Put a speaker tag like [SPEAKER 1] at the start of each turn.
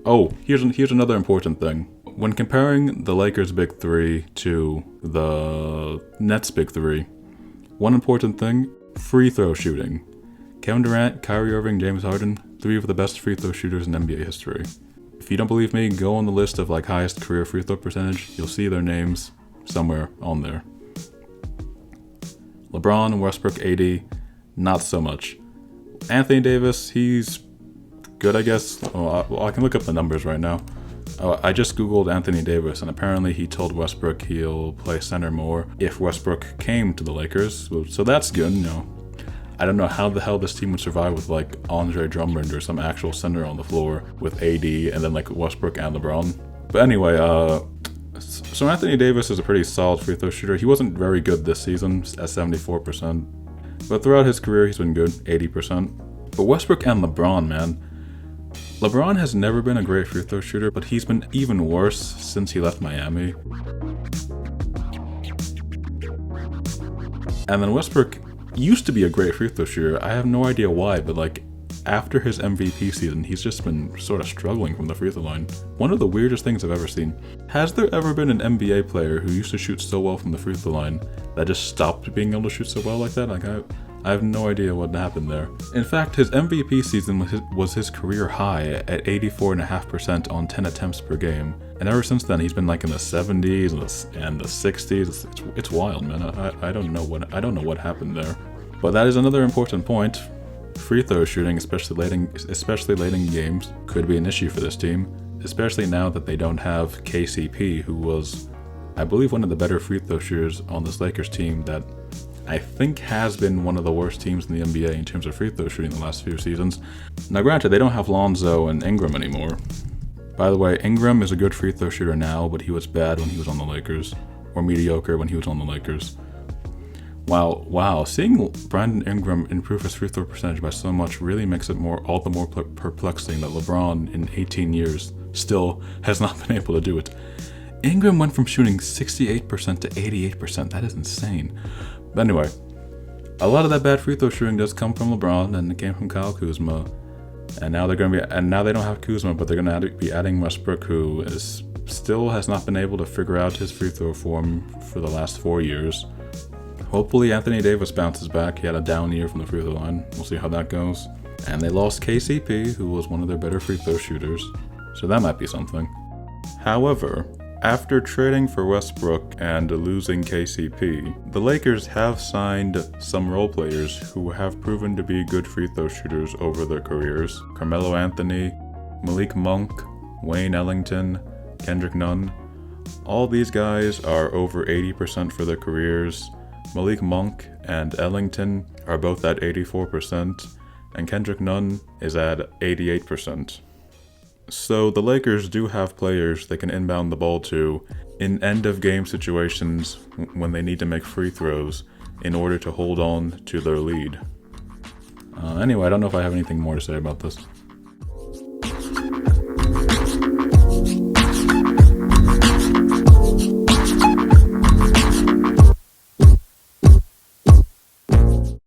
[SPEAKER 1] Oh, here's another important thing. When comparing the Lakers' big three to the Nets' big three, one important thing, free throw shooting. Kevin Durant, Kyrie Irving, James Harden, three of the best free throw shooters in NBA history. If you don't believe me, go on the list of like highest career free throw percentage. You'll see their names somewhere on there. LeBron, Westbrook, AD, not so much. Anthony Davis, he's good, I guess. Well, I can look up the numbers right now. I just googled Anthony Davis, and apparently he told Westbrook he'll play center more if Westbrook came to the Lakers. So that's good, you know. I don't know how the hell this team would survive with like Andre Drummond or some actual center on the floor with AD and then like Westbrook and LeBron. But anyway, so Anthony Davis is a pretty solid free throw shooter. He wasn't very good this season at 74%, but throughout his career he's been good, 80%. But Westbrook and LeBron, man. LeBron has never been a great free throw shooter, but he's been even worse since he left Miami. And then Westbrook used to be a great free throw shooter. I have no idea why, but like after his MVP season, he's just been sort of struggling from the free throw line. One of the weirdest things I've ever seen. Has there ever been an NBA player who used to shoot so well from the free throw line that just stopped being able to shoot so well like that? Like I have no idea what happened there. In fact, his MVP season was his career high at 84.5% on 10 attempts per game. And ever since then, he's been like in the 70s and the 60s. It's wild, man. I don't know what happened there. But that is another important point. Free throw shooting, especially late in games, could be an issue for this team, especially now that they don't have KCP, who was, I believe, one of the better free throw shooters on this Lakers team that I think has been one of the worst teams in the NBA in terms of free throw shooting the last few seasons. Now granted, they don't have Lonzo and Ingram anymore. By the way, Ingram is a good free throw shooter now, but he was bad when he was on the Lakers, or mediocre when he was on the Lakers. Wow, seeing Brandon Ingram improve his free throw percentage by so much really makes it all the more perplexing that LeBron in 18 years still has not been able to do it. Ingram went from shooting 68% to 88%, that is insane. But anyway, a lot of that bad free throw shooting does come from LeBron, and it came from Kyle Kuzma. And now they don't have Kuzma, but they're going to be adding Westbrook, who still has not been able to figure out his free throw form for the last 4 years. Hopefully Anthony Davis bounces back. He had a down year from the free throw line. We'll see how that goes. And they lost KCP, who was one of their better free throw shooters. So that might be something. However, after trading for Westbrook and losing KCP, the Lakers have signed some role players who have proven to be good free throw shooters over their careers. Carmelo Anthony, Malik Monk, Wayne Ellington, Kenderick Nunn. All these guys are over 80% for their careers. Malik Monk and Ellington are both at 84%, and Kenderick Nunn is at 88%. So the Lakers do have players they can inbound the ball to in end-of-game situations when they need to make free throws in order to hold on to their lead. Anyway, I don't know if I have anything more to say about this.